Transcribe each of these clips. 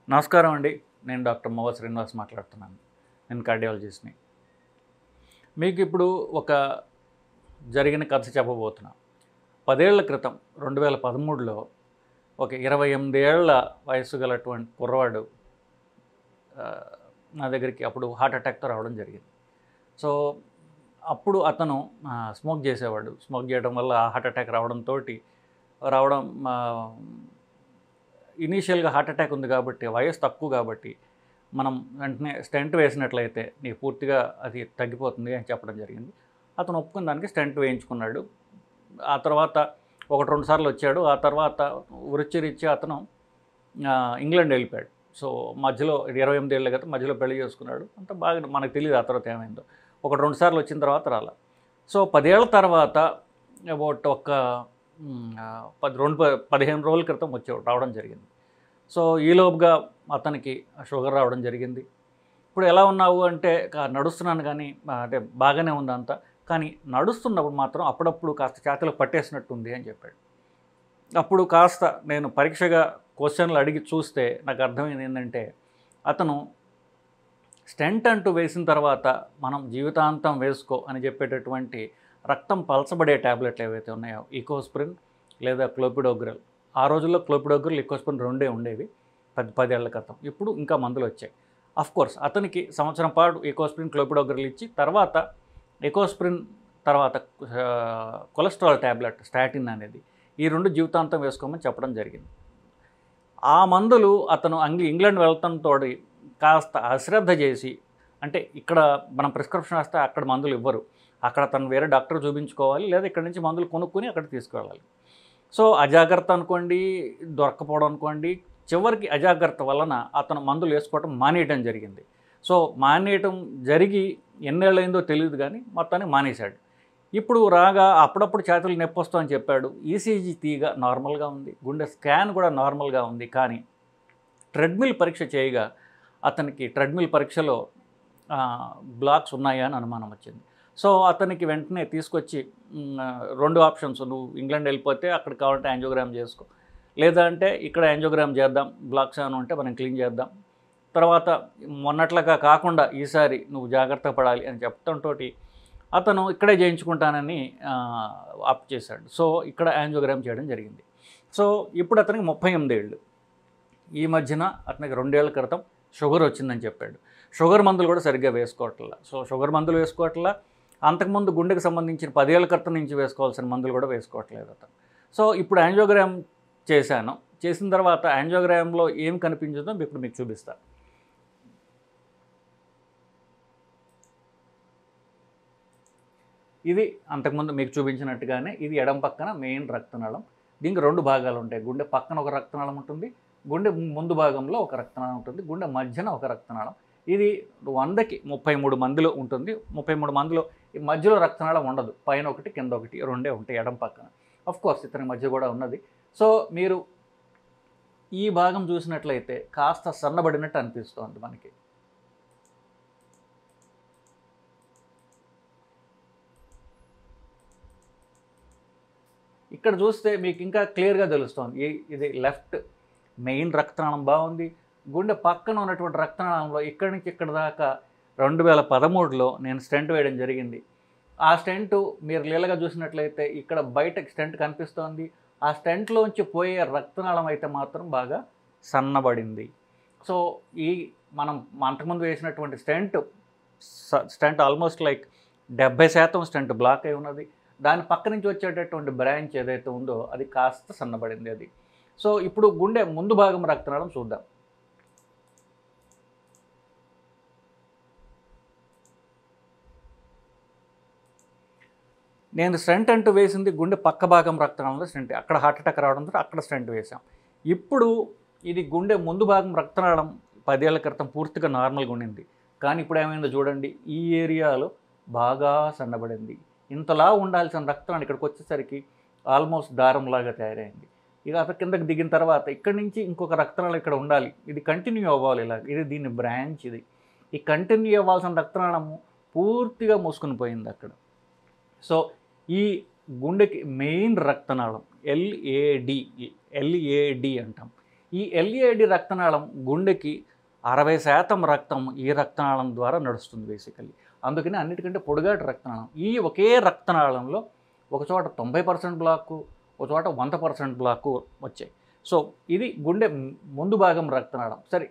నమస్కారం అండి. నేను డాక్టర్ మోవ శ్రీనివాస్ మాట్లాడుతున్నాను. నేను కార్డియాలజిస్ట్‌ని. మీకు ఇప్పుడు ఒక జరిగిన కథ చెప్పబోతున్నా. 10 ఏళ్ల క్రితం 2013లో ఒక 28 ఏళ్ల వయస్సు గలటువంటి కుర్రవాడు ఆహ్, నా దగ్గరికి అప్పుడు హార్ట్ అటాక్‌తో రావడం జరిగింది. సో, అప్పుడు అతను స్మోక్ చేసేవాడు. స్మోక్ చేయడం వల్ల హార్ట్ అటాక్ రావడం ఇనీషియల్‌గా హార్ట్ అటాక్ ఉంది కాబట్టి, వయస్సు తక్కువ కాబట్టి, మనం వెంటనే స్టెంట్ వేసినట్లయితే నీకు పూర్తిగా అది తగ్గిపోతుంది అని చెప్పడం జరిగింది. అతను ఒప్పుకున్న దానికి స్టెంట్ వేయించుకున్నాడు. ఆ తర్వాత 1, 2 సార్లు వచ్చాడు. ఆ తర్వాత వృత్తిరీత్యా అతను ఇంగ్లాండ్ వెళ్ళిపోయాడు. సో, మధ్యలో 28 ఏళ్ళే కదా! మధ్యలో పెళ్లి చేసుకున్నాడు. అంతా బాగానే మనకు తెలీదు ఆ తర్వాత ఏమైందో. 1, 2 సార్లు వచ్చిన తర్వాత రాలా. సో, 10 ఏళ్ల తర్వాత అబౌట్ ఒక 15 రోజుల క్రితం రావడం జరిగింది. సో, ఈలోపుగా అతనికి షుగర్ రావడం జరిగింది. ఇప్పుడు ఎలా ఉన్నావు అంటే నడుస్తున్నాను కానీ అంటే బాగానే ఉంది అంతా. కానీ నడుస్తున్నప్పుడు మాత్రం అప్పుడప్పుడు కాస్త ఛాతీలో పట్టేసినట్టుంది అని చెప్పాడు. అప్పుడు కాస్త నేను పరీక్షగా క్వెషన్లు అడిగి చూస్తే నాకు అర్థమైంది ఏంటంటే, అతను స్టెంట్ అంటూ వేసిన తర్వాత మనం జీవితాంతం వేసుకో అని చెప్పేటటువంటి రక్తం పలచబడే టాబ్లెట్లు ఏవైతే ఉన్నాయో ఈకోస్ప్రిన్ లేదా క్లోపిడోగ్రల్. ఆ రోజుల్లో క్లోపిడోగ్రల్, ఈకోస్ప్రిన్ రెండే ఉండేవి 10 ఏళ్ల క్రితం. ఇప్పుడు ఇంకా మందులు వచ్చాయి. అఫ్కోర్స్ అతనికి సంవత్సరం పాటు ఈకోస్ప్రిన్, క్లోపిడోగ్రల్ ఇచ్చి తర్వాత ఈకోస్ప్రిన్ తర్వాత కొలెస్ట్రాల్ టాబ్లెట్ స్టాటిన్ అనేది ఈ 2 జీవితాంతం వేసుకోమని చెప్పడం జరిగింది. ఆ మందులు అతను ఇంగ్లాండ్ వెళ్లడంతో కాస్త అశ్రద్ధ చేసి, అంటే ఇక్కడ మనం ప్రిస్క్రిప్షన్ రాస్తే అక్కడ మందులు ఇవ్వరు. అక్కడ తను వేరే డాక్టర్ చూపించుకోవాలి, లేదా ఇక్కడి నుంచి మందులు కొనుక్కొని అక్కడికి తీసుకువెళ్ళాలి. సో, అజాగ్రత్త అనుకోండి, దొరక్కపోవడం అనుకోండి, చివరికి అజాగ్రత్త వలన అతను మందులు వేసుకోవడం మానేయడం జరిగింది. సో, మానేయటం జరిగి ఎన్నేళ్ళయిందో తెలీదు కానీ మొత్తానికి మానేశాడు. ఇప్పుడు రాగా అప్పుడప్పుడు ఛాతీలో నొప్పొస్తుందని చెప్పాడు. ఈసీజీ తీయగా నార్మల్‌గా ఉంది. గుండె స్కాన్ కూడా నార్మల్‌గా ఉంది. కానీ ట్రెడ్మిల్ పరీక్ష చేయగా అతనికి ట్రెడ్మిల్ పరీక్షలో బ్లాక్స్ ఉన్నాయా అని అనుమానం వచ్చింది. సో, అతనికి వెంటనే తీసుకొచ్చి 2 ఆప్షన్స్, నువ్వు ఇంగ్లాండ్ వెళ్ళిపోతే అక్కడ కావాలంటే యాంజియోగ్రామ్ చేసుకో, లేదా అంటే ఇక్కడ యాంజియోగ్రామ్ చేద్దాం, బ్లాక్స్ ఏమైనా ఉంటే మనం క్లీన్ చేద్దాం, తర్వాత మొన్నట్లాగా కాకుండా ఈసారి నువ్వు జాగ్రత్త పడాలి అని చెప్పడంతో అతను ఇక్కడే చేయించుకుంటానని ఆప్ట్ చేశాడు. సో, ఇక్కడ యాంజియోగ్రామ్ చేయడం జరిగింది. సో, ఇప్పుడు అతనికి 38 ఏళ్ళు. ఈ మధ్యన అతనికి 2 ఏళ్ల క్రితం షుగర్ వచ్చిందని చెప్పాడు. షుగర్ మందులు కూడా సరిగ్గా వేసుకోవట్లా. సో, షుగర్ మందులు వేసుకోవట్లా. అంతకుముందు గుండెకి సంబంధించిన 10 ఏళ్ల క్రితం నుంచి వేసుకోవాల్సిన మందులు కూడా వేసుకోవట్లేదు అతను. సో, ఇప్పుడు యాంజియోగ్రామ్ చేశాను. చేసిన తర్వాత యాంజియోగ్రామ్‌లో ఏం కనిపించిందో ఇప్పుడు మీకు చూపిస్తా. ఇది అంతకుముందు మీకు చూపించినట్టుగానే ఇది ఎడమ పక్కన మెయిన్ రక్తనాళం. దీనికి 2 భాగాలు ఉంటాయి. గుండె పక్కన ఒక రక్తనాళం ఉంటుంది. గుండె ముందు భాగంలో ఒక రక్తనాళం ఉంటుంది. గుండె మధ్యన ఒక రక్తనాళం. ఇది 100కి 33 మందిలో ఉంటుంది. 33 మందిలో ఈ మధ్యలో రక్తనాళం ఉండదు. పైన ఒకటి, కింద ఒకటి, రెండే ఉంటాయి ఎడమ పక్కన. ఆఫ్‌కోర్స్ ఇతని మధ్య కూడా ఉన్నది. సో, మీరు ఈ భాగం చూసినట్లయితే కాస్త సన్నబడినట్టు అనిపిస్తోంది మనకి. ఇక్కడ చూస్తే మీకు ఇంకా క్లియర్‌గా తెలుస్తోంది. ఇది లెఫ్ట్ మెయిన్ రక్తనాళం బాగుంది. గుండె పక్కన ఉన్నటువంటి రక్తనాళంలో ఇక్కడి నుంచి ఇక్కడి దాకా 2013లో నేను స్టెంట్ వేయడం జరిగింది. ఆ స్టెంటు మీరు లీలగా చూసినట్లయితే ఇక్కడ బయటకి స్టెంట్ కనిపిస్తోంది. ఆ స్టెంట్‌లోంచి పోయే రక్తనాళం అయితే మాత్రం బాగా సన్నబడింది. సో, మనం అంతకుముందు వేసినటువంటి stent almost like 70% stent block అయి ఉన్నది. దాని పక్క నుంచి వచ్చేటటువంటి బ్రాంచ్ ఏదైతే ఉందో అది కాస్త సన్నబడింది అది. సో, ఇప్పుడు గుండె ముందు భాగం రక్తనాళం చూద్దాం. నేను స్టెంట్ అంటూ వేసింది గుండె పక్క భాగం రక్తనాళంలో స్టెంట్. అక్కడ హార్ట్ అటాక్ రావడంతో అక్కడ స్టెంట్ వేసాం. ఇప్పుడు ఇది గుండె ముందు భాగం రక్తనాళం 10 ఏళ్ల క్రితం పూర్తిగా నార్మల్‌గా ఉండింది. కానీ ఇప్పుడు ఏమైందో చూడండి, ఈ ఏరియాలో బాగా సన్నబడింది. ఇంతలా ఉండాల్సిన రక్తనాళం ఇక్కడికి వచ్చేసరికి ఆల్మోస్ట్ దారంలాగా తయారైంది. ఇక అక్కడ కిందకి దిగిన తర్వాత ఇక్కడి నుంచి ఇంకొక రక్తనాళం ఇక్కడ ఉండాలి. ఇది కంటిన్యూ అవ్వాలి ఇలాగ. ఇది దీని బ్రాంచ్ ఇది. ఈ కంటిన్యూ అవ్వాల్సిన రక్తనాళము పూర్తిగా మూసుకొని పోయింది అక్కడ. సో, ఈ గుండెకి మెయిన్ రక్తనాళం ఎల్ఏడి అంటాం. ఈ ఎల్ఈఐడి రక్తనాళం గుండెకి 60% రక్తం ఈ రక్తనాళం ద్వారా నడుస్తుంది బేసికల్లీ. అందుకని అన్నిటికంటే పొడుగాటి రక్తనాళం. ఈ ఒకే రక్తనాళంలో ఒకచోట 90% బ్లాకు, ఒకచోట 100% బ్లాకు వచ్చాయి. సో ఇది గుండె ముందు భాగం రక్తనాళం. సరే,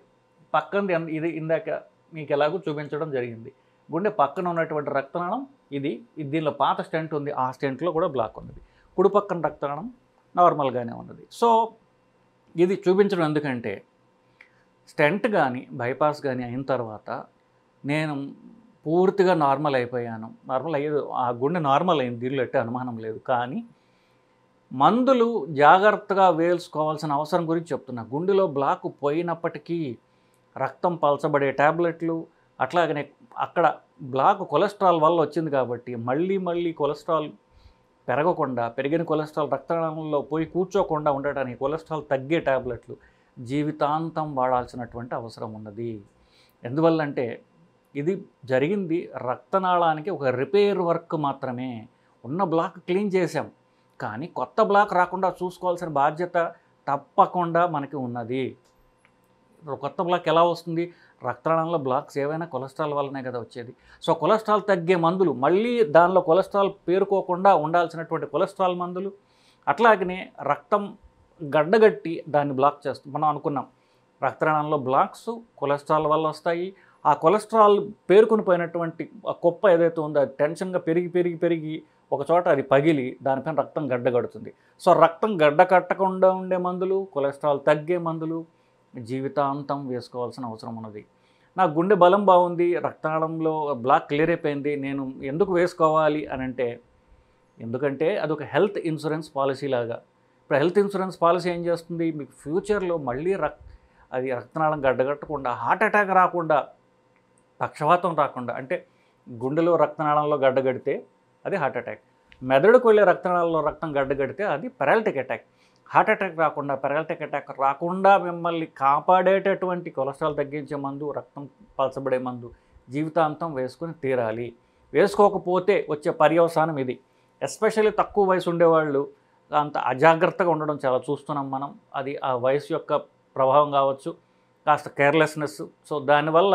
పక్కనది ఇది ఇందాక మీకు ఎలాగో చూపించడం జరిగింది. గుండె పక్కన ఉన్నటువంటి రక్తనాళం ఇది. దీనిలో పాత స్టెంట్ ఉంది, ఆ స్టెంట్లో కూడా బ్లాక్ ఉన్నది. కుడి పక్కన రక్తనాళం నార్మల్గానే ఉన్నది. సో ఇది చూపించడం ఎందుకంటే స్టెంట్ కానీ బైపాస్ కానీ అయిన తర్వాత నేను పూర్తిగా నార్మల్ అయిపోయాను. నార్మల్ అయ్యేది, ఆ గుండె నార్మల్ అయింది, దీనిలో ఎట్టే అనుమానం లేదు. కానీ మందులు జాగ్రత్తగా వేసుకోవాల్సిన అవసరం గురించి చెప్తున్నా. గుండెలో బ్లాక్ పోయినప్పటికీ రక్తం పలచబడే ట్యాబ్లెట్లు, అట్లాగనే అక్కడ బ్లాక్ కొలెస్ట్రాల్ వల్ల వచ్చింది కాబట్టి మళ్ళీ కొలెస్ట్రాల్ పెరగకుండా, పెరిగిన కొలెస్ట్రాల్ రక్తనాళంలో పోయి కూర్చోకుండా ఉండటానికి కొలెస్ట్రాల్ తగ్గే ట్యాబ్లెట్లు జీవితాంతం వాడాల్సినటువంటి అవసరం ఉన్నది. ఎందువల్లంటే ఇది జరిగింది రక్తనాళానికి ఒక రిపేర్ వర్క్ మాత్రమే. ఉన్న బ్లాక్ క్లీన్ చేసాం, కానీ కొత్త బ్లాక్ రాకుండా చూసుకోవాల్సిన బాధ్యత తప్పకుండా మనకి ఉన్నది. కొత్త బ్లాక్ ఎలా వస్తుంది? రక్తనాళంలో బ్లాక్స్ ఏవైనా కొలెస్ట్రాల్ వల్లనే కదా వచ్చేది. సో కొలెస్ట్రాల్ తగ్గే మందులు, మళ్ళీ దానిలో కొలెస్ట్రాల్ పేరుకోకుండా ఉండాల్సినటువంటి కొలెస్ట్రాల్ మందులు, అట్లాగనే రక్తం గడ్డగట్టి దాన్ని బ్లాక్ చేస్తుంది. మనం అనుకున్నాం రక్తనాళంలో బ్లాక్స్ కొలెస్ట్రాల్ వల్ల వస్తాయి. ఆ కొలెస్ట్రాల్ పేరుకొని పోయినటువంటి ఆ కుప్ప ఏదైతే ఉందో అది టెన్షన్గా పెరిగి ఒక చోట అది పగిలి దానిపైన రక్తం గడ్డగడుతుంది. సో రక్తం గడ్డ కట్టకుండా ఉండే మందులు, కొలెస్ట్రాల్ తగ్గే మందులు జీవితాంతం వేసుకోవాల్సిన అవసరం ఉన్నది. నా గుండె బలం బాగుంది, రక్తనాళంలో బ్లాక్ క్లియర్ అయిపోయింది, నేను ఎందుకు వేసుకోవాలి అని అంటే, ఎందుకంటే అదొక హెల్త్ ఇన్సూరెన్స్ పాలసీ లాగా. ఇప్పుడు హెల్త్ ఇన్సూరెన్స్ పాలసీ ఏం చేస్తుంది? మీకు ఫ్యూచర్లో మళ్ళీ అది రక్తనాళం గడ్డగట్టకుండా, హార్ట్ అటాక్ రాకుండా, పక్షవాతం రాకుండా, అంటే గుండెలో రక్తనాళంలో గడ్డగడితే అది హార్ట్ అటాక్, మెదడుకు వెళ్ళే రక్తనాళంలో రక్తం గడ్డగడితే అది పెరాలిటిక్ అటాక్. హార్ట్ అటాక్ రాకుండా, పెరాలిటిక్ అటాక్ రాకుండా మిమ్మల్ని కాపాడేటటువంటి కొలెస్ట్రాల్ తగ్గించే మందు, రక్తం పలచబడే మందు జీవితాంతం వేసుకొని తీరాలి. వేసుకోకపోతే వచ్చే పర్యవసానం ఇది. ఎస్పెషల్లీ తక్కువ వయసు ఉండేవాళ్ళు అంత అజాగ్రత్తగా ఉండడం చాలా చూస్తున్నాం మనం. అది ఆ వయసు యొక్క ప్రభావం కావచ్చు, కాస్త కేర్లెస్నెస్. సో దానివల్ల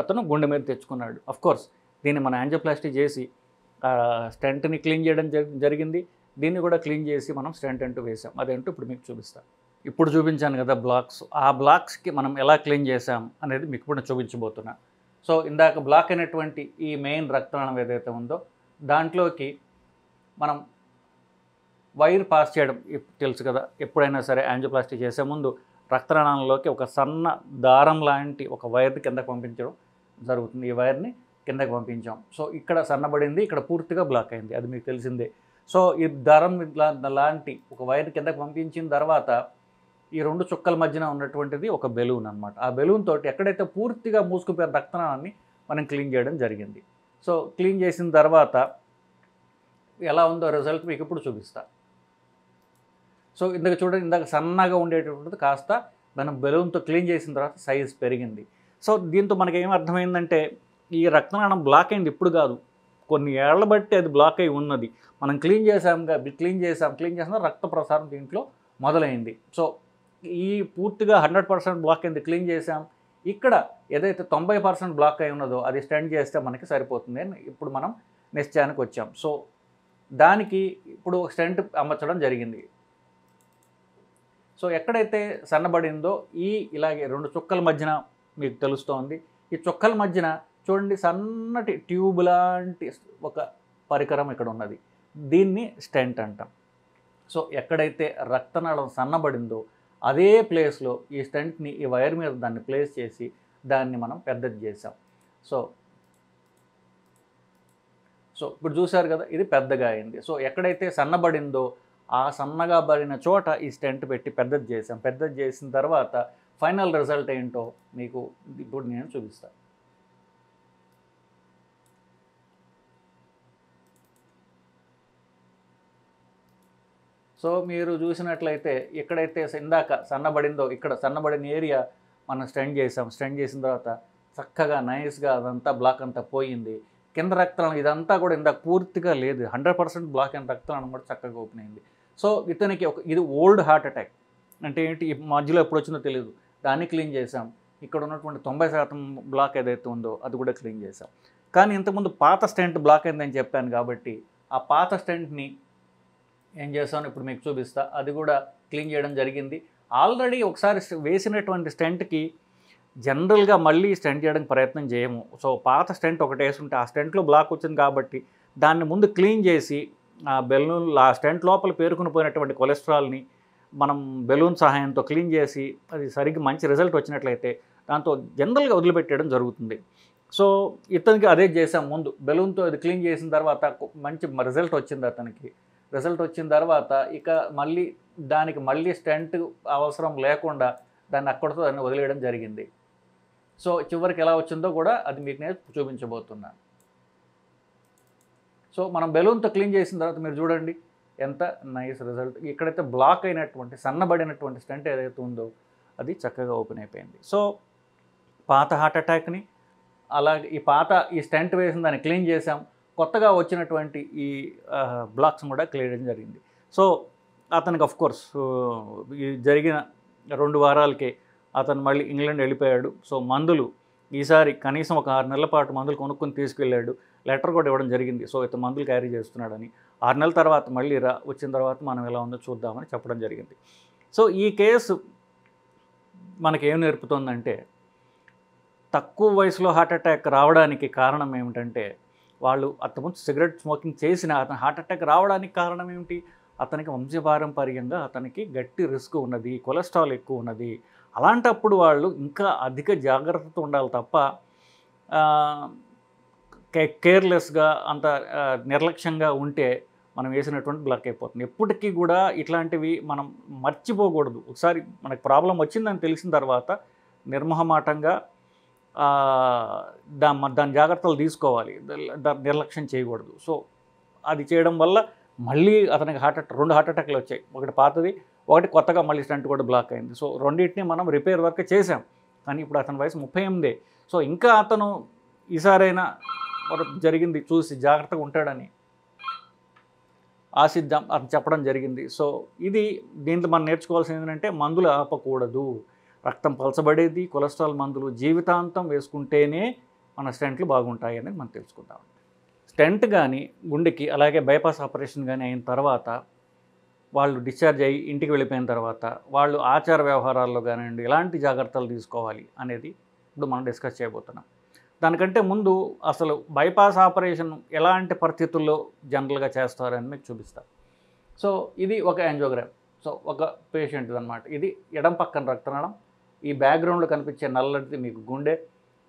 అతను గుండె మీద తెచ్చుకున్నాడు. అఫ్కోర్స్ దీన్ని మనం యాంజియోప్లాస్టీ చేసి స్టెంట్ని క్లీన్ చేయడం జరిగింది. దీన్ని కూడా క్లీన్ చేసి మనం స్టెంట్ అంటూ వేసాం. అదేంటో ఇప్పుడు మీకు చూపిస్తాను. ఇప్పుడు చూపించాను కదా బ్లాక్స్, ఆ బ్లాక్స్కి మనం ఎలా క్లీన్ చేసాం అనేది మీకు ఇప్పుడు చూపించబోతున్నా. సో ఇందాక బ్లాక్ అయినటువంటి ఈ మెయిన్ రక్తనాళం ఏదైతే ఉందో దాంట్లోకి మనం వైర్ పాస్ చేయడం తెలుసు కదా. ఎప్పుడైనా సరే యాంజియోప్లాస్టీ చేసే ముందు రక్తనాళంలోకి ఒక సన్న దారం లాంటి ఒక వైర్ని కిందకి పంపించడం జరుగుతుంది. ఈ వైర్ని కిందకి పంపించాం. సో ఇక్కడ సన్నబడింది, ఇక్కడ పూర్తిగా బ్లాక్ అయింది, అది మీకు తెలిసిందే. సో ఈ దారం లాంటి ఒక వైర్ కిందకి పంపించిన తర్వాత ఈ రెండు చుక్కల మధ్యన ఉన్నటువంటిది ఒక బెలూన్ అనమాట. ఆ బెలూన్ తోటి ఎక్కడైతే పూర్తిగా మూసుకుపోయిన రక్తనాళాన్ని మనం క్లీన్ చేయడం జరిగింది. సో క్లీన్ చేసిన తర్వాత ఎలా ఉందో రిజల్ట్ మీకు ఇప్పుడు చూపిస్తా. సో ఇందాక చూడండి, ఇందాక సన్నగా ఉండేటటువంటిది కాస్త మనం బెలూన్తో క్లీన్ చేసిన తర్వాత సైజ్ పెరిగింది. సో దీంతో మనకి ఏం అర్థమైందంటే ఈ రక్తనాళం బ్లాక్ అయింది ఇప్పుడు కాదు, కొన్ని ఏళ్ల బట్టి అది బ్లాక్ అయి ఉన్నది. మనం క్లీన్ చేసిన రక్త ప్రసారం దీంట్లో మొదలైంది. సో ఈ పూర్తిగా 100% బ్లాక్ అయింది, క్లీన్ చేసాం. ఇక్కడ ఏదైతే 90% బ్లాక్ అయి ఉన్నదో అది స్టెంట్ చేస్తే మనకి సరిపోతుంది అని ఇప్పుడు మనం నిశ్చయానికి వచ్చాం. సో దానికి ఇప్పుడు స్టెంట్ అమర్చడం జరిగింది. సో ఎక్కడైతే సన్నబడిందో ఇలాగే రెండు చుక్కల మధ్యన మీకు తెలుస్తోంది. ఈ చుక్కల మధ్యన చూడండి సన్నటి ట్యూబ్ లాంటి ఒక పరికరం ఇక్కడ ఉన్నది. దీన్ని స్టెంట్ అంటాం. సో ఎక్కడైతే రక్తనాళం సన్నబడిందో అదే ప్లేస్లో ఈ స్టెంట్ని ఈ వైర్ మీద దాన్ని ప్లేస్ చేసి దాన్ని మనం పెద్దది చేసాం. సో ఇప్పుడు చూశారు కదా, ఇది పెద్దగా అయింది. సో ఎక్కడైతే సన్నబడిందో ఆ సన్నగా పడిన చోట ఈ స్టెంట్ పెట్టి పెద్దది చేసాం. పెద్దది చేసిన తర్వాత ఫైనల్ రిజల్ట్ ఏంటో మీకు ఇప్పుడు నేను చూపిస్తాను. సో మీరు చూసినట్లయితే ఎక్కడైతే ఇందాక సన్నబడిందో ఇక్కడ సన్నబడిన ఏరియా మనం స్టెంట్ చేసాం. స్టెంట్ చేసిన తర్వాత చక్కగా నైస్గా అదంతా బ్లాక్ అంతా పోయింది. కింద రక్తనాళం ఇదంతా కూడా ఇందాక పూర్తిగా లేదు, 100% బ్లాక్ అయిన రక్తనాళం కూడా చక్కగా ఓపెన్ అయింది. సో ఇతనికి ఇది ఓల్డ్ హార్ట్ అటాక్. అంటే ఏంటి, ఈ మధ్యలో ఎప్పుడు వచ్చిందో తెలియదు, దాన్ని క్లీన్ చేసాం. ఇక్కడ ఉన్నటువంటి 90% బ్లాక్ ఏదైతే ఉందో అది కూడా క్లీన్ చేసాం. కానీ ఇంతకుముందు పాత స్టెంట్ బ్లాక్ అయిందని చెప్పాను కాబట్టి ఆ పాత స్టెంట్ని ఏం చేసాను ఇప్పుడు మీకు చూపిస్తా. అది కూడా క్లీన్ చేయడం జరిగింది. ఆల్రెడీ ఒకసారి వేసినటువంటి స్టెంట్కి జనరల్గా మళ్ళీ స్టెంట్ చేయడానికి ప్రయత్నం చేయము. సో పాత స్టెంట్ ఒకటి వేసుంటే ఆ స్టెంట్లో బ్లాక్ వచ్చింది కాబట్టి దాన్ని ముందు క్లీన్ చేసి ఆ బెలూన్ ఆ స్టెంట్ లోపల పేరుకుని పోయినటువంటి కొలెస్ట్రాల్ని మనం బెలూన్ సహాయంతో క్లీన్ చేసి అది సరిగ్గా మంచి రిజల్ట్ వచ్చినట్లయితే దాంతో జనరల్గా వదిలిపెట్టేయడం జరుగుతుంది. సో ఇతనికి అదే చేసాం. ముందు బెలూన్తో అది క్లీన్ చేసిన తర్వాత మంచి రిజల్ట్ వచ్చింది అతనికి. రిజల్ట్ వచ్చిన తర్వాత ఇక మళ్ళీ దానికి మళ్ళీ స్టెంట్ అవసరం లేకుండా దాన్ని అక్కడితో దాన్ని వదిలేయడం జరిగింది. సో చివరికి ఎలా వచ్చిందో కూడా అది మీకు నేను చూపించబోతున్నాను. సో మనం బెలూన్తో క్లీన్ చేసిన తర్వాత మీరు చూడండి ఎంత నైస్ రిజల్ట్. ఇక్కడైతే బ్లాక్ అయినటువంటి సన్నబడినటువంటి స్టెంట్ ఏదైతే ఉందో అది చక్కగా ఓపెన్ అయిపోయింది. సో పాత హార్ట్ అటాక్ని అలాగే ఈ స్టెంట్ వేసిన దాన్ని క్లీన్ చేసాం. కొత్తగా వచ్చినటువంటి ఈ బ్లాక్స్ కూడా క్లియర్ చేయడం జరిగింది. సో అతనికి ఆఫ్కోర్స్ ఈ జరిగిన 2 వారాలకే అతను మళ్ళీ ఇంగ్లాండ్ వెళ్ళిపోయాడు. సో మందులు ఈసారి కనీసం ఒక 6 నెలల పాటు మందులు కొనుక్కొని తీసుకెళ్ళాడు. లెటర్ కూడా ఇవ్వడం జరిగింది. సో ఇతను మందులు క్యారీ చేస్తున్నాడని. 6 నెలల తర్వాత మళ్ళీ వచ్చిన తర్వాత మనం ఎలా ఉందో చూద్దామని చెప్పడం జరిగింది. సో ఈ కేసు మనకేం నేర్పుతుందంటే తక్కువ వయసులో హార్ట్ అటాక్ రావడానికి కారణం ఏమిటంటే వాళ్ళు అంతకుముందు సిగరెట్ స్మోకింగ్ చేసిన అతను హార్ట్ అటాక్ రావడానికి కారణం ఏమిటి, అతనికి వంశపారంపర్యంగా అతనికి గట్టి రిస్క్ ఉన్నది, కొలెస్ట్రాల్ ఎక్కువ ఉన్నది. అలాంటప్పుడు వాళ్ళు ఇంకా అధిక జాగ్రత్తతో ఉండాలి తప్ప కేర్లెస్గా అంత నిర్లక్ష్యంగా ఉంటే మనం వేసినటువంటి బ్లాక్ అయిపోతుంది. ఎప్పటికీ కూడా ఇట్లాంటివి మనం మర్చిపోకూడదు. ఒకసారి మనకు ప్రాబ్లం వచ్చిందని తెలిసిన తర్వాత నిర్మోహమాటంగా దాని జాగ్రత్తలు తీసుకోవాలి, నిర్లక్ష్యం చేయకూడదు. సో అది చేయడం వల్ల మళ్ళీ అతనికి 2 హార్ట్ అటాక్లు వచ్చాయి. ఒకటి పాతది, ఒకటి కొత్తగా మళ్ళీ స్టంట్ కూడా బ్లాక్ అయింది. సో రెండింటిని మనం రిపేర్ వర్క్ చేసాం. కానీ ఇప్పుడు అతని వయసు 38. సో ఇంకా అతను ఈసారైనా జరిగింది చూసి జాగ్రత్తగా ఉంటాడని ఆశిద్దాం అని చెప్పడం జరిగింది. సో దీంట్లో మనం నేర్చుకోవాల్సింది ఏంటంటే మందులు ఆపకూడదు. రక్తం పలచబడేది, కొలెస్ట్రాల్ మందులు జీవితాంతం వేసుకుంటేనే మన స్టెంట్లు బాగుంటాయి అనేది మనం తెలుసుకుందాం. స్టెంట్ కానీ గుండెకి అలాగే బైపాస్ ఆపరేషన్ కానీ అయిన తర్వాత వాళ్ళు డిశ్చార్జ్ అయ్యి ఇంటికి వెళ్ళిపోయిన తర్వాత వాళ్ళు ఆచార వ్యవహారాల్లో కానివ్వండి ఎలాంటి జాగ్రత్తలు తీసుకోవాలి అనేది ఇప్పుడు మనం డిస్కస్ చేయబోతున్నాం. దానికంటే ముందు అసలు బైపాస్ ఆపరేషన్ ఎలాంటి పరిస్థితుల్లో జనరల్గా చేస్తారని మీకు చూపిస్తాను. సో ఇది ఒక యాంజియోగ్రామ్. సో ఒక పేషెంట్ అనమాట. ఇది ఎడం పక్కన రక్తనాళం, ఈ బ్యాక్గ్రౌండ్లో కనిపించే నల్లది మీకు గుండె,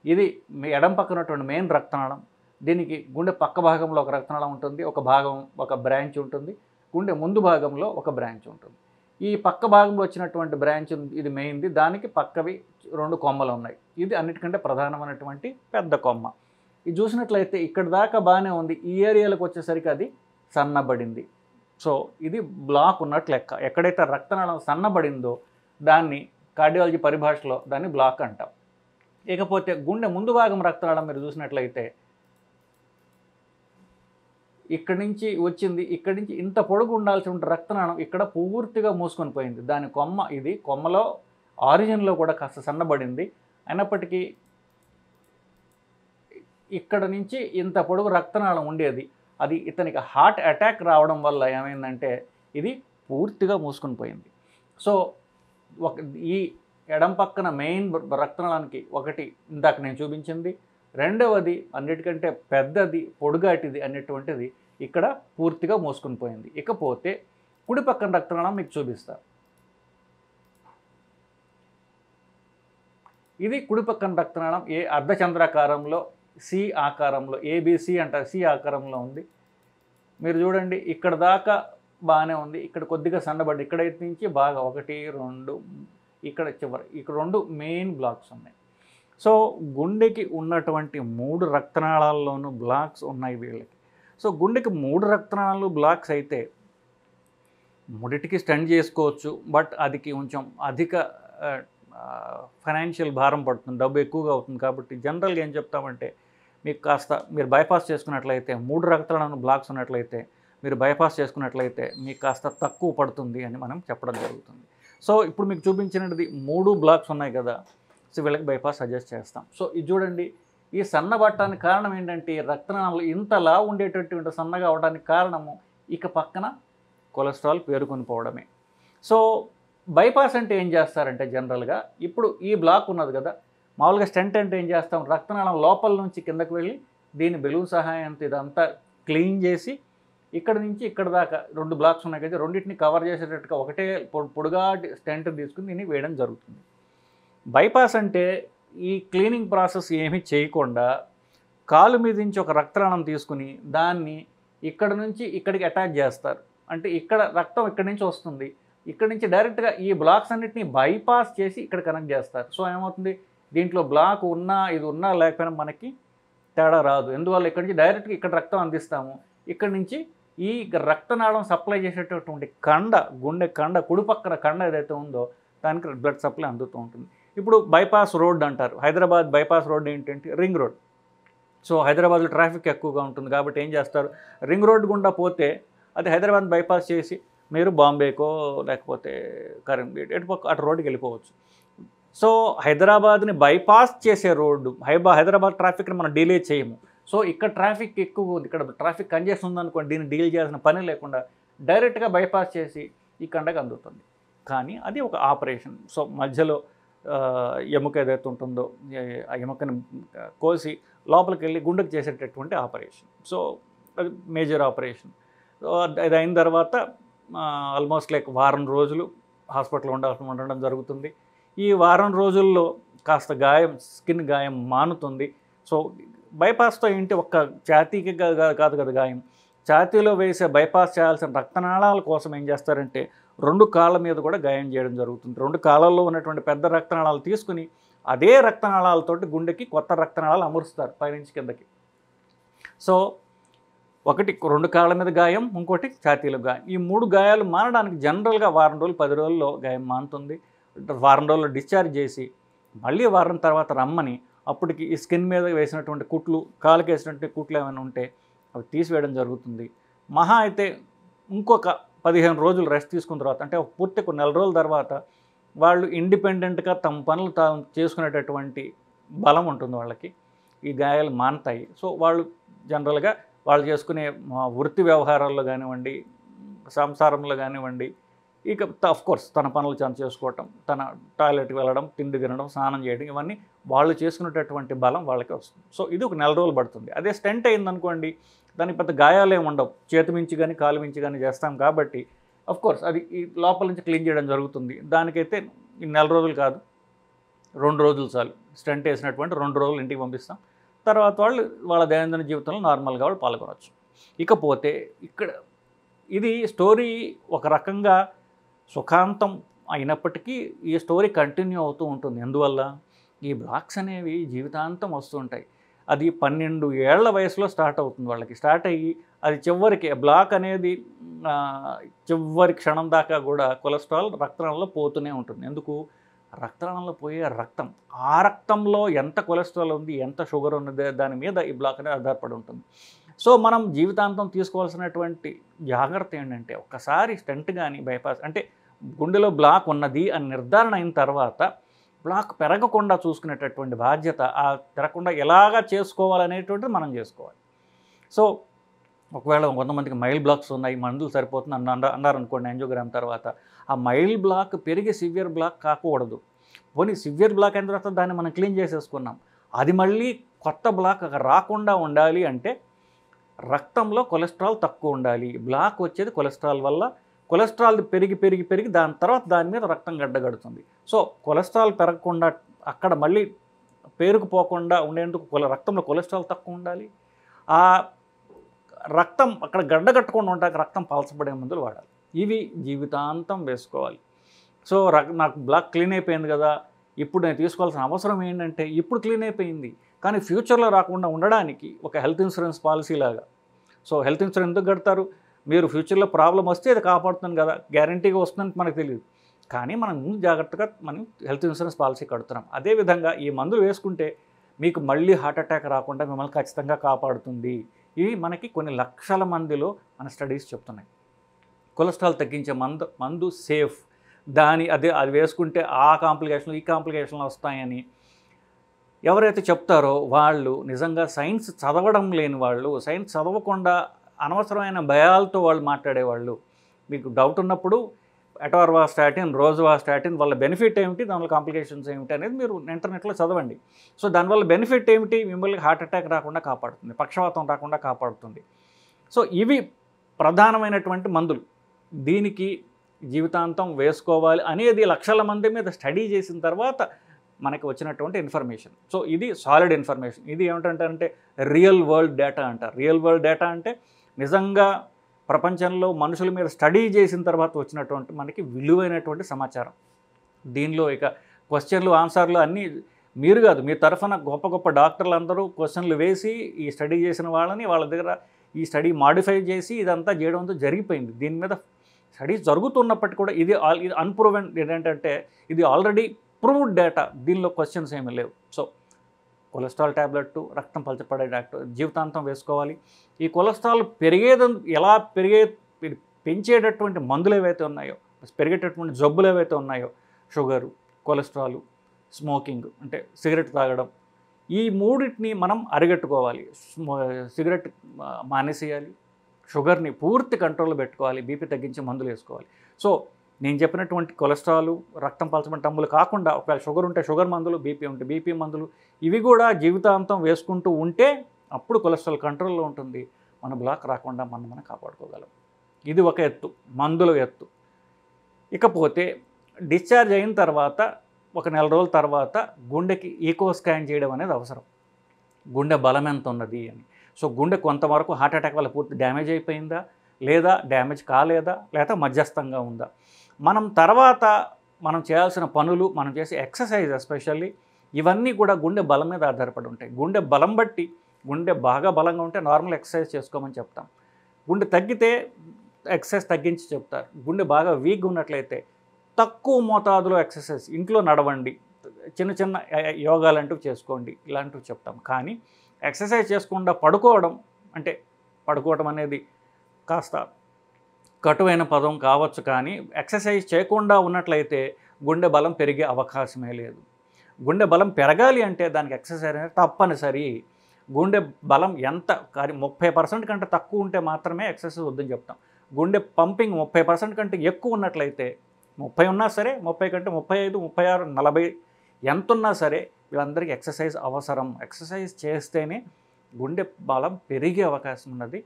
ఇది మీ ఎడం పక్కన ఉన్నటువంటి మెయిన్ రక్తనాళం. దీనికి గుండె పక్క భాగంలో ఒక రక్తనాళం ఉంటుంది, ఒక బ్రాంచ్ ఉంటుంది, గుండె ముందు భాగంలో ఒక బ్రాంచ్ ఉంటుంది. ఈ పక్క భాగంలో వచ్చినటువంటి బ్రాంచ్ ఇది మెయిన్ది, దానికి పక్కవి 2 కొమ్మలు ఉన్నాయి. ఇది అన్నిటికంటే ప్రధానమైనటువంటి పెద్ద కొమ్మ. ఇది చూసినట్లయితే ఇక్కడ దాకా బాగానే ఉంది, ఈ ఏరియాలకు వచ్చేసరికి అది సన్నబడింది. సో ఇది బ్లాక్ ఉన్నట్లు లెక్క. ఎక్కడైతే రక్తనాళం సన్నబడిందో దాన్ని కార్డియాలజీ పరిభాషలో దాన్ని బ్లాక్ అంటాం. ఇకపోతే గుండె ముందు భాగం రక్తనాళం మీరు చూసినట్లయితే ఇక్కడి నుంచి వచ్చింది, ఇక్కడి నుంచి ఇంత పొడుగు ఉండాల్సిన రక్తనాళం ఇక్కడ పూర్తిగా మూసుకొని పోయింది. దాని కొమ్మలో ఆరిజిన్లో కూడా కాస్త సన్నబడింది. అయినప్పటికీ ఇక్కడ నుంచి ఇంత పొడుగు రక్తనాళం ఉండేది, అది ఇతనికి హార్ట్ అటాక్ రావడం వల్ల ఏమైందంటే ఇది పూర్తిగా మూసుకొని పోయింది. సో ఈ ఎడం పక్కన మెయిన్ రక్తనాళానికి ఒకటి ఇందాక నేను చూపించింది, రెండవది అన్నిటికంటే పెద్దది పొడుగాటిది అనేటువంటిది ఇక్కడ పూర్తిగా మూసుకొని పోయింది. ఇకపోతే కుడి పక్కన రక్తనాళం మీకు చూపిస్తా. ఇది కుడి పక్కన రక్తనాళం అర్ధచంద్రాకారంలో సి ఆకారంలో, ఏబిసి అంటారు, సి ఆకారంలో ఉంది. మీరు చూడండి ఇక్కడ దాకా బాగానే ఉంది, ఇక్కడ కొద్దిగా సన్నబడి ఇక్కడైతే నుంచి బాగా 1, 2 ఇక్కడ చివరి ఇక్కడ 2 మెయిన్ బ్లాక్స్ ఉన్నాయి. సో గుండెకి ఉన్నటువంటి 3 రక్తనాళాల్లోనూ బ్లాక్స్ ఉన్నాయి వీళ్ళకి. సో గుండెకి 3 రక్తనాళాలు బ్లాక్స్ అయితే మూడిటికి స్టెంట్ చేసుకోవచ్చు, బట్ అది కొంచెం అధిక ఫైనాన్షియల్ భారం పడుతుంది, డబ్బు ఎక్కువగా అవుతుంది. కాబట్టి జనరల్గా ఏం చెప్తామంటే మీరు బైపాస్ చేసుకున్నట్లయితే 3 రక్తనాళాలు బ్లాక్స్ ఉన్నట్లయితే మీరు బైపాస్ చేసుకున్నట్లయితే మీకు కాస్త తక్కువ పడుతుంది అని మనం చెప్పడం జరుగుతుంది. సో ఇప్పుడు మీకు చూపించినది 3 బ్లాక్స్ ఉన్నాయి కదా, సో వీళ్ళకి బైపాస్ సజెస్ట్ చేస్తాం. సో ఇది చూడండి, ఈ సన్నబట్టానికి కారణం ఏంటంటే రక్తనాళాలు ఇంతలా ఉండేటటువంటి సన్నగా అవడానికి కారణము ఇక పక్కన కొలెస్ట్రాల్ పేరుకొని పోవడమే. సో బైపాస్ అంటే ఏం చేస్తారంటే జనరల్గా ఇప్పుడు ఈ బ్లాక్ ఉన్నది కదా, మామూలుగా స్టెంట్ అంటే ఏం చేస్తాం, రక్తనాళం లోపల నుంచి కిందకు వెళ్ళి దీని బెలూన్ సహాయంతో ఇదంతా క్లీన్ చేసి ఇక్కడ నుంచి ఇక్కడ దాకా 2 బ్లాక్స్ ఉన్నాయి కదా, రెండింటిని కవర్ చేసేటట్టుగా ఒకటే పొడుగాటి స్టెంట్ తీసుకుని దీన్ని వేయడం జరుగుతుంది. బైపాస్ అంటే ఈ క్లీనింగ్ ప్రాసెస్ ఏమీ చేయకుండా కాలు మీద నుంచి ఒక రక్తనాళం తీసుకుని దాన్ని ఇక్కడ నుంచి ఇక్కడికి అటాచ్ చేస్తారు. అంటే ఇక్కడ రక్తం ఇక్కడి నుంచి వస్తుంది, ఇక్కడ నుంచి డైరెక్ట్గా ఈ బ్లాక్స్ అన్నిటిని బైపాస్ చేసి ఇక్కడ కనెక్ట్ చేస్తారు. సో ఏమవుతుంది, దీంట్లో బ్లాక్ ఉన్నా ఇది ఉన్నా లేకపోయినా మనకి తేడా రాదు. ఎందువల్ల ఇక్కడి నుంచి డైరెక్ట్గా ఇక్కడ రక్తం అందిస్తాము, ఇక్కడి నుంచి ఈ రక్తనాళం సప్లై చేసేటటువంటి కండ, గుండె కండ, కుడిపక్కన కండ ఏదైతే ఉందో దానికి బ్లడ్ సప్లై అందుతూ ఉంటుంది. ఇప్పుడు బైపాస్ రోడ్ అంటారు. హైదరాబాద్ బైపాస్ రోడ్ ఏంటంటే రింగ్ రోడ్. సో హైదరాబాద్లో ట్రాఫిక్ ఎక్కువగా ఉంటుంది కాబట్టి ఏం చేస్తారు, రింగ్ రోడ్ గుండా పోతే అది హైదరాబాద్ బైపాస్ చేసి మీరు బాంబేకో లేకపోతే అటు రోడ్డుకి వెళ్ళిపోవచ్చు. సో హైదరాబాద్ని బైపాస్ చేసే రోడ్డు హైదరాబాద్ ట్రాఫిక్ని మనం డీలే చేయము. సో ఇక్కడ ట్రాఫిక్ ఎక్కువ ఉంది, ఇక్కడ ట్రాఫిక్ కంజెషన్ ఉందనుకోండి, దీన్ని డీల్ చేయాల్సిన పని లేకుండా డైరెక్ట్గా బైపాస్ చేసి ఈ కండకు అందుతుంది. కానీ అది ఒక ఆపరేషన్. సో మధ్యలో ఎముక ఏదైతే ఉంటుందో ఆ ఎముకని కోసి లోపలికి వెళ్ళి గుండెకు చేసేటటువంటి ఆపరేషన్. సో అది మేజర్ ఆపరేషన్. సో అది అయిన తర్వాత ఆల్మోస్ట్ లైక్ వారం రోజులు హాస్పిటల్లో ఉండడం జరుగుతుంది. ఈ వారం రోజుల్లో కాస్త గాయం, స్కిన్ గాయం మానుతుంది. సో బైపాస్తో ఏంటి, ఒక్క ఛాతీకి కాదు కదా గాయం, ఛాతీలో వేసే బైపాస్ చేయాల్సిన రక్తనాళాల కోసం ఏం చేస్తారంటే 2 కాళ్ళ మీద కూడా గాయం చేయడం జరుగుతుంది. 2 కాళ్ళల్లో ఉన్నటువంటి పెద్ద రక్తనాళాలు తీసుకుని అదే రక్తనాళాలతోటి గుండెకి కొత్త రక్తనాళాలు అమరుస్తారు పైనుంచి కిందకి. సో ఒకటి 2 కాళ్ళ మీద గాయం, ఇంకోటి ఛాతీలో గాయం. ఈ 3 గాయాలు మానడానికి జనరల్గా వారం రోజులు 10 రోజుల్లో గాయం మానుతుంది. వారం రోజుల్లో డిశ్చార్జ్ చేసి మళ్ళీ వారం తర్వాత రమ్మని అప్పటికి ఈ స్కిన్ మీద వేసినటువంటి కుట్లు, కాలుకి వేసినటువంటి కుట్లు ఏమైనా ఉంటే అవి తీసివేయడం జరుగుతుంది. మహా అయితే ఇంకొక 15 రోజులు రెస్ట్ తీసుకున్న తర్వాత, అంటే పూర్తి ఒక నెల రోజుల తర్వాత వాళ్ళు ఇండిపెండెంట్గా తమ పనులు తాము చేసుకునేటటువంటి బలం ఉంటుంది వాళ్ళకి. ఈ గాయాలు మానతాయి. సో వాళ్ళు జనరల్గా వాళ్ళు చేసుకునే వృత్తి వ్యవహారాల్లో కానివ్వండి, సంసారంలో కానివ్వండి, ఇక కోర్స్ తన పనులు తను చేసుకోవటం, తన టాయిలెట్కి వెళ్ళడం, తిండి తినడం, స్నానం చేయడం, ఇవన్నీ వాళ్ళు చేసుకునేటటువంటి బలం వాళ్ళకి వస్తుంది. సో ఇది ఒక నెల రోజులు పడుతుంది. అదే స్టెంట్ అయిందనుకోండి, దానికి పెద్ద గాయాలు ఏమి ఉండవు, చేతి మించి కానీ కాలు మించి కానీ చేస్తాం కాబట్టి కోర్స్ అది ఈ లోపల నుంచి క్లీన్ చేయడం జరుగుతుంది. దానికైతే ఈ నెల రోజులు కాదు, 2 రోజులు చాలు. స్టెంట్ వేసినటువంటి 2 రోజులు ఇంటికి పంపిస్తాం. తర్వాత వాళ్ళు వాళ్ళ దైనందిన జీవితంలో నార్మల్గా వాళ్ళు పాల్గొనవచ్చు. ఇకపోతే ఇక్కడ ఇది స్టోరీ ఒక రకంగా సుఖాంతం అయినప్పటికీ ఈ స్టోరీ కంటిన్యూ అవుతూ ఉంటుంది. ఎందువల్ల ఈ బ్లాక్స్ అనేవి జీవితాంతం వస్తుంటాయి. అది 12 ఏళ్ల వయసులో స్టార్ట్ అవుతుంది వాళ్ళకి. స్టార్ట్ అయ్యి అది చివరికి బ్లాక్ అనేది చివరి క్షణం దాకా కూడా కొలెస్ట్రాల్ రక్తనాళంలో పోతూనే ఉంటుంది. ఎందుకు, రక్తనాళంలో పోయే రక్తం, ఆ రక్తంలో ఎంత కొలెస్ట్రాల్ ఉంది, ఎంత షుగర్ ఉన్నది, దాని మీద ఈ బ్లాక్ అనేది ఆధారపడి ఉంటుంది. సో మనం జీవితాంతం తీసుకోవాల్సినటువంటి జాగ్రత్త ఏంటంటే, ఒక్కసారి స్టెంట్ కానీ బైపాస్ అంటే గుండెలో బ్లాక్ ఉన్నది అని నిర్ధారణ అయిన తర్వాత బ్లాక్ పెరగకుండా చూసుకునేటటువంటి బాధ్యత, ఆ పెరగకుండా ఎలాగా చేసుకోవాలనేటువంటిది మనం చేసుకోవాలి. సో ఒకవేళ కొంతమందికి మైల్ బ్లాక్స్ ఉన్నాయి, మందులు సరిపోతుంది అన్నారనుకోండి, యాంజియోగ్రామ్ తర్వాత ఆ మైల్ బ్లాక్ పెరిగి సివియర్ బ్లాక్ కాకూడదు. పోనీ సివియర్ బ్లాక్ అయిన తర్వాత దాన్ని మనం క్లీన్ చేసేసుకున్నాం, అది మళ్ళీ కొత్త బ్లాక్ రాకుండా ఉండాలి అంటే రక్తంలో కొలెస్ట్రాల్ తక్కువ ఉండాలి. బ్లాక్ వచ్చేది కొలెస్ట్రాల్ వల్ల. కొలెస్ట్రాల్ పెరిగి పెరిగి పెరిగి దాని తర్వాత దాని మీద రక్తం గడ్డగడుతుంది. సో కొలెస్ట్రాల్ పెరగకుండా అక్కడ మళ్ళీ పేరుకుపోకుండా ఉండేందుకు రక్తంలో కొలెస్ట్రాల్ తక్కువ ఉండాలి. ఆ రక్తం అక్కడ గడ్డగట్టకుండా ఉండడానికి రక్తం పలచబడే మందులు వాడాలి. ఇవి జీవితాంతం వేసుకోవాలి. సో నాకు బ్లాక్ క్లీన్ అయిపోయింది కదా, ఇప్పుడు నేను తీసుకోవాల్సిన అవసరం ఏంటంటే, ఇప్పుడు క్లీన్ అయిపోయింది కానీ ఫ్యూచర్లో రాకుండా ఉండడానికి ఒక హెల్త్ ఇన్సూరెన్స్ పాలసీ లాగా. సో హెల్త్ ఇన్సూరెన్స్ ఎందుకు కడతారు, మీరు ఫ్యూచర్లో ప్రాబ్లం వస్తే అది కాపాడుతుంది కదా, గ్యారంటీగా వస్తుందని మనకు తెలియదు. కానీ మనం ముందు జాగ్రత్తగా మనం హెల్త్ ఇన్సూరెన్స్ పాలసీ కడుతున్నాం. అదేవిధంగా ఈ మందులు వేసుకుంటే మీకు మళ్ళీ హార్ట్ అటాక్ రాకుండా మిమ్మల్ని ఖచ్చితంగా కాపాడుతుంది. ఇవి మనకి కొన్ని లక్షల మందిలో మన స్టడీస్ చెప్తున్నాయి. కొలెస్ట్రాల్ తగ్గించే మందు సేఫ్, అది వేసుకుంటే ఆ కాంప్లికేషన్లు ఈ కాంప్లికేషన్లు వస్తాయని ఎవరైతే చెప్తారో వాళ్ళు నిజంగా సైన్స్ చదవడం లేని వాళ్ళు, సైన్స్ చదవకుండా అనవసరమైన భయాలతో వాళ్ళు మాట్లాడేవాళ్ళు. మీకు డౌట్ ఉన్నప్పుడు ఎటార్వాస్టాటిన్, రోజ్వాస్టాటిన్ వల్ల బెనిఫిట్ ఏమిటి, దానివల్ల కాంప్లికేషన్స్ ఏమిటి అనేది మీరు ఇంటర్నెట్లో చదవండి. సో దానివల్ల బెనిఫిట్ ఏమిటి, మిమ్మల్ని హార్ట్ అటాక్ రాకుండా కాపాడుతుంది, పక్షవాతం రాకుండా కాపాడుతుంది. సో ఇవి ప్రధానమైనటువంటి మందులు. దీనికి జీవితాంతం వేసుకోవాలి అనేది లక్షల మంది మీద స్టడీ చేసిన తర్వాత మనకి వచ్చినటువంటి ఇన్ఫర్మేషన్. సో ఇది సాలిడ్ ఇన్ఫర్మేషన్. ఇది ఏమిటంటే రియల్ వరల్డ్ డేటా అంటారు. రియల్ వరల్డ్ డేటా అంటే నిజంగా ప్రపంచంలో మనుషుల మీద స్టడీ చేసిన తర్వాత వచ్చినటువంటి మనకి విలువైనటువంటి సమాచారం. దీనిలో ఇక క్వశ్చన్లు ఆన్సర్లు అన్నీ మీరు కాదు, మీ తరఫున గొప్ప గొప్ప డాక్టర్లు అందరూ క్వశ్చన్లు వేసి ఈ స్టడీ చేసిన వాళ్ళని వాళ్ళ దగ్గర ఈ స్టడీ మాడిఫై చేసి ఇదంతా చేయడంతో జరిగిపోయింది. దీని మీద స్టడీ జరుగుతున్నప్పటికీ కూడా ఇది అన్ప్రూవెన్ ఏంటంటే ఇది ఆల్రెడీ ప్రూవ్డ్ డేటా. దీనిలో క్వశ్చన్స్ ఏమీ లేవు. సో కొలెస్ట్రాల్ ట్యాబ్లెట్ రక్తం పలచపడే జీవితాంతం వేసుకోవాలి. ఈ కొలెస్ట్రాల్ ఎలా పెంచేటటువంటి మందులు ఏవైతే ఉన్నాయో, పెరిగేటటువంటి జబ్బులు ఏవైతే ఉన్నాయో, షుగరు, కొలెస్ట్రాల్, స్మోకింగ్ అంటే సిగరెట్ తాగడం, ఈ మూడింటిని మనం అరిగట్టుకోవాలి. సిగరెట్ మానేసేయాలి, షుగర్ని పూర్తి కంట్రోల్లో పెట్టుకోవాలి, బీపీ తగ్గించి మందులు వేసుకోవాలి. సో నేను చెప్పినటువంటి కొలెస్ట్రాల్, రక్తం పలచబడిన టంబులు కాకుండా ఒకవేళ షుగర్ ఉంటే షుగర్ మందులు, బీపీ ఉంటే బీపీ మందులు, ఇవి కూడా జీవితాంతం వేసుకుంటూ ఉంటే అప్పుడు కొలెస్ట్రాల్ కంట్రోల్లో ఉంటుంది. మన బ్లాక్ రాకుండా మనం కాపాడుకోగలం. ఇది ఒక ఎత్తు, మందుల ఎత్తు. ఇకపోతే డిశ్చార్జ్ అయిన తర్వాత ఒక నెల రోజుల తర్వాత గుండెకి ఈకో స్కాన్ చేయడం అనేది అవసరం. గుండె బలం ఎంత ఉన్నది అని. సో గుండె కొంతవరకు హార్ట్ అటాక్ వల్ల పూర్తి డ్యామేజ్ అయిపోయిందా, లేదా డ్యామేజ్ కాలేదా, లేదా మధ్యస్థంగా ఉందా. మనం చేయాల్సిన పనులు, మనం చేసే ఎక్సర్సైజ్ ఎస్పెషల్లీ ఇవన్నీ కూడా గుండె బలం మీద ఆధారపడి ఉంటాయి. గుండె బలం బట్టి గుండె బాగా బలంగా ఉంటే నార్మల్ ఎక్సర్సైజ్ చేసుకోమని చెప్తాం. గుండె తగ్గితే ఎక్సర్సైజ్ తగ్గించి చెప్తారు. గుండె బాగా వీక్గా ఉన్నట్లయితే తక్కువ మోతాదులో ఎక్సర్సైజ్, ఇంట్లో నడవండి, చిన్న చిన్న యోగాలంటూ చేసుకోండి, ఇలాంటివి చెప్తాం. కానీ ఎక్సర్సైజ్ చేసుకుండా పడుకోవడం అనేది కాస్త కటువైన పదం కావచ్చు. కానీ ఎక్సర్సైజ్ చేయకుండా ఉన్నట్లయితే గుండె బలం పెరిగే అవకాశమే లేదు. గుండె బలం పెరగాలి అంటే దానికి ఎక్సర్సైజ్ అనేది తప్పనిసరి. గుండె బలం 30% కంటే తక్కువ ఉంటే మాత్రమే ఎక్సర్సైజ్ వద్దని చెప్తాం. గుండె పంపింగ్ 30% కంటే ఎక్కువ ఉన్నట్లయితే, 30 ఉన్నా సరే, 30 కంటే 35, 36, 40 ఎంత ఉన్నా సరే వీళ్ళందరికీ ఎక్సర్సైజ్ అవసరం. ఎక్సర్సైజ్ చేస్తేనే గుండె బలం పెరిగే అవకాశం ఉన్నది.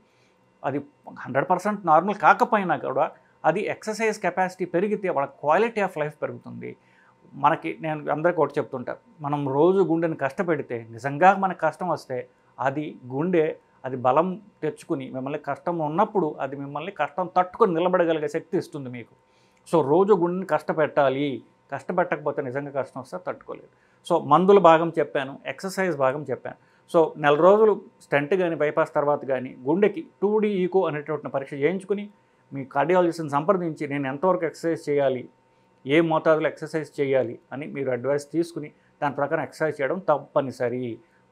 అది 100% నార్మల్ కాకపోయినా కూడా అది ఎక్సర్సైజ్ కెపాసిటీ పెరిగితే వాళ్ళ క్వాలిటీ ఆఫ్ లైఫ్ పెరుగుతుంది. నేను అందరికీ ఒకటి చెప్తుంటాను, మనం రోజు గుండెని కష్టపెడితే, నిజంగా మనకు కష్టం వస్తే అది బలం తెచ్చుకుని మిమ్మల్ని కష్టం ఉన్నప్పుడు అది మిమ్మల్ని కష్టం తట్టుకొని నిలబడగలిగే శక్తి ఇస్తుంది మీకు. సో రోజు గుండెని కష్టపెట్టకపోతే నిజంగా కష్టం వస్తే తట్టుకోలేదు. సో మందుల భాగం చెప్పాను, ఎక్సర్సైజ్ భాగం చెప్పాను. సో నెల రోజులు స్టెంట్ కానీ బైపాస్ తర్వాత కానీ గుండెకి 2D ఈకో అనేటువంటి పరీక్ష చేయించుకుని మీ కార్డియాలజిస్ట్ని సంప్రదించి నేను ఎంతవరకు ఎక్సర్సైజ్ చేయాలి, ఏ మోతాదులో ఎక్సర్సైజ్ చేయాలి అని మీరు అడ్వైస్ తీసుకుని దాని ప్రకారం ఎక్సర్సైజ్ చేయడం తప్పనిసరి.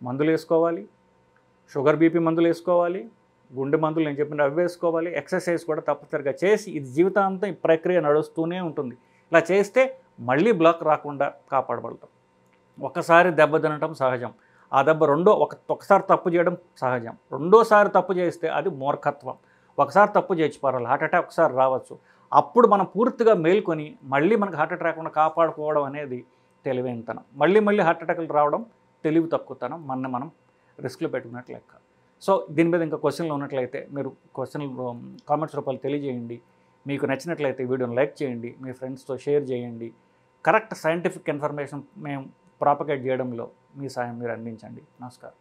మందులు వేసుకోవాలి, షుగర్ బీపీ మందులు వేసుకోవాలి, గుండె మందులు నేను చెప్పిన అవి వేసుకోవాలి, ఎక్సర్సైజ్ కూడా తప్పనిసరిగా చేసి ఇది జీవితాంతం ఈ ప్రక్రియ నడుస్తూనే ఉంటుంది. ఇలా చేస్తే మళ్ళీ బ్లాక్ రాకుండా కాపాడబడతాం. ఒకసారి దెబ్బ తినటం సహజం, ఆ దెబ్బ ఒకసారి తప్పు చేయడం సహజం, రెండోసారి తప్పు చేస్తే అది మూర్ఖత్వం. ఒకసారి తప్పు చేయొచ్చు పర్వాలేదు, హార్ట్ అటాక్ ఒకసారి రావచ్చు, అప్పుడు మనం పూర్తిగా మేల్కొని మళ్ళీ మనకు హార్ట్ అటాక్ రాకుండా కాపాడుకోవడం అనేది తెలివైనతనం. మళ్ళీ హార్ట్ అటాక్లు రావడం తెలివి తక్కువతనం, మనం రిస్క్లో పెట్టుకున్నట్లు లెక్క. సో దీని మీద ఇంకా క్వశ్చన్లు ఉన్నట్లయితే మీరు క్వశ్చన్లు కామెంట్స్ రూపాయలు తెలియజేయండి. మీకు నచ్చినట్లయితే వీడియోని లైక్ చేయండి, మీ ఫ్రెండ్స్తో షేర్ చేయండి. కరెక్ట్ సైంటిఫిక్ ఇన్ఫర్మేషన్ మేము ప్రాపగేట్ చేయడంలో మీ సాయం మీరు అందించండి. నమస్కారం.